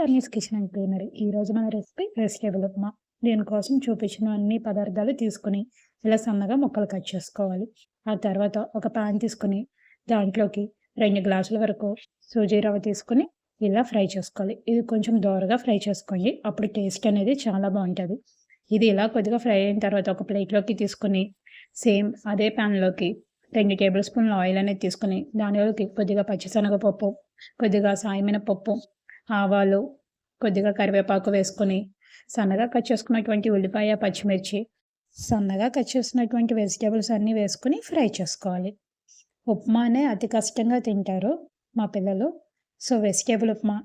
తనీస్ kitchen and క్లీనరీ. ఈరోజు మన recipe vegetable upma. దీనికోసం చూపించిన అన్ని పదార్థాలు తీసుకుని ఇలా సన్నగా ముక్కలు కట్ చేసుకోవాలి. ఆ తర్వాత ఒక పాన్ తీసుకుని దాంట్లోకి 2 గ్లాసుల వరకు సూజీ రవ్వ తీసుకుని ఇలా ఫ్రై చేసుకోవాలి. ఇది కొంచెం దోరగా ఫ్రై చేసుకోండి. అప్పుడు టేస్ట్ అనేది చాలా బాగుంటుంది. ఇది ఇలా కొద్దిగా ఫ్రై అయిన తర్వాత ఒక ప్లేట్లోకి తీసుకుని సేమ్ అదే ప్యాన్లోకి 2 టేబుల్ స్పూన్ల ఆయిల్ అనేది తీసుకుని దానిలోకి కొద్దిగా పచ్చిశనగపప్పు, కొద్దిగా సాయి మినపప్పు, ఆవాలు, కొద్దిగా కరివేపాకు వేసుకొని సన్నగా కట్ చేసుకున్నటువంటి ఉల్లిపాయ, పచ్చిమిర్చి, సన్నగా కట్ చేసినటువంటి వెజిటేబుల్స్ అన్నీ వేసుకుని ఫ్రై చేసుకోవాలి. ఉప్మానే అతి కష్టంగా తింటారు మా పిల్లలు. సో వెజిటేబుల్ ఉప్మా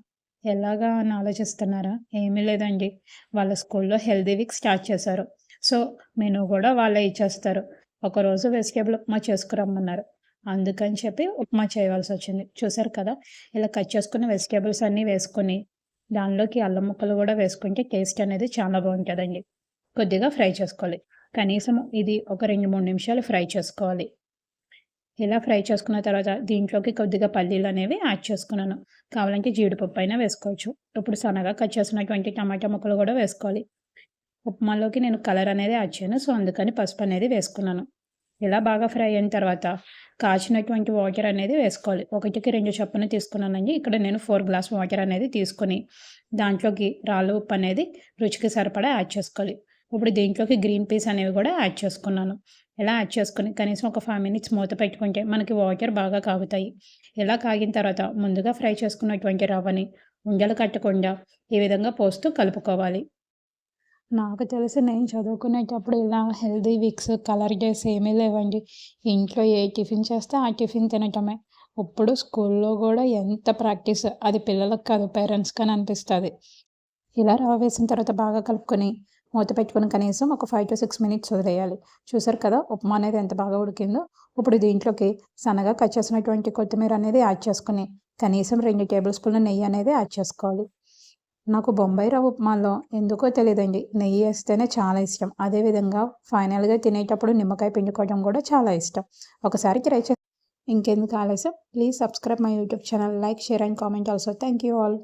ఎలాగా అని ఆలోచిస్తున్నారా? ఏమీ లేదండి, వాళ్ళ స్కూల్లో హెల్దీ వీక్ స్టార్ట్ చేశారు. సో మెనూ కూడా వాళ్ళే ఇచ్చేస్తారు. ఒకరోజు వెజిటేబుల్ ఉప్మా చేసుకురమ్మన్నారు. అందుకని చెప్పి ఉప్మా చేయవలసి వచ్చింది. చూసారు కదా, ఇలా కట్ చేసుకున్న వెజిటేబుల్స్ అన్నీ వేసుకొని దానిలోకి అల్లం ముక్కలు కూడా వేసుకుంటే టేస్ట్ అనేది చాలా బాగుంటుందండి. కొద్దిగా ఫ్రై చేసుకోవాలి. కనీసం ఇది ఒక 2-3 నిమిషాలు ఫ్రై చేసుకోవాలి. ఇలా ఫ్రై చేసుకున్న తర్వాత దీంట్లోకి కొద్దిగా పల్లీలు అనేవి యాడ్ చేసుకున్నాను. కావాలంటే జీడిపప్పు అయినా వేసుకోవచ్చు. ఇప్పుడు సన్నగా కట్ చేసినటువంటి టమాటా ముక్కలు కూడా వేసుకోవాలి. ఉప్మాలోకి నేను కలర్ అనేది యాడ్ చేయను, సో అందుకని పసుపు అనేది వేసుకున్నాను. ఇలా బాగా ఫ్రై అయిన తర్వాత కాచినటువంటి వాటర్ అనేది వేసుకోవాలి. 1కి 2 చొప్పున తీసుకున్నానండి. ఇక్కడ నేను 4 గ్లాస్ వాటర్ అనేది తీసుకొని దాంట్లోకి రాళ్ళ ఉప్పు అనేది రుచికి సరిపడా యాడ్ చేసుకోవాలి. ఇప్పుడు దీంట్లోకి గ్రీన్ పీస్ అనేవి కూడా యాడ్ చేసుకున్నాను. ఇలా యాడ్ చేసుకుని కనీసం ఒక 5 మినిట్స్ మూత పెట్టుకుంటే మనకి వాటర్ బాగా కాగుతాయి. ఇలా కాగిన తర్వాత ముందుగా ఫ్రై చేసుకున్నటువంటి రవ్వని ఉండలు కట్టకుండా ఈ విధంగా పోస్తూ కలుపుకోవాలి. నాకు తెలిసి నేను చదువుకునేటప్పుడు ఇలా హెల్దీ వీక్స్, కలర్ డేస్ ఏమీ లేవండి. ఇంట్లో ఏ టిఫిన్ చేస్తే ఆ టిఫిన్ తినటమే. ఇప్పుడు స్కూల్లో కూడా ఎంత ప్రాక్టీస్, అది పిల్లలకు కాదు పేరెంట్స్కి అని అనిపిస్తుంది. ఇలా రవ్వ వేసిన తర్వాత బాగా కలుపుకొని మూత పెట్టుకుని కనీసం ఒక 5 to 6 మినిట్స్ వదిలేయాలి. చూసారు కదా, ఉప్మా అనేది ఎంత బాగా ఉడికిందో. ఇప్పుడు దీంట్లోకి సన్నగా కట్ చేసినటువంటి కొత్తిమీర అనేది యాడ్ చేసుకుని కనీసం 2 టేబుల్ స్పూన్ల నెయ్యి అనేది యాడ్ చేసుకోవాలి. నాకు బొంబాయి రవ్వ ఉప్మాలో ఎందుకో తెలియదండి, నెయ్యి వేస్తేనే చాలా ఇష్టం. అదేవిధంగా ఫైనల్గా తినేటప్పుడు నిమ్మకాయ పిండుకోవడం కూడా చాలా ఇష్టం. ఒకసారి ట్రై చేసి ఇంకెందుకు ఆలస్యం, please subscribe my YouTube channel, like, share and comment also. Thank you all.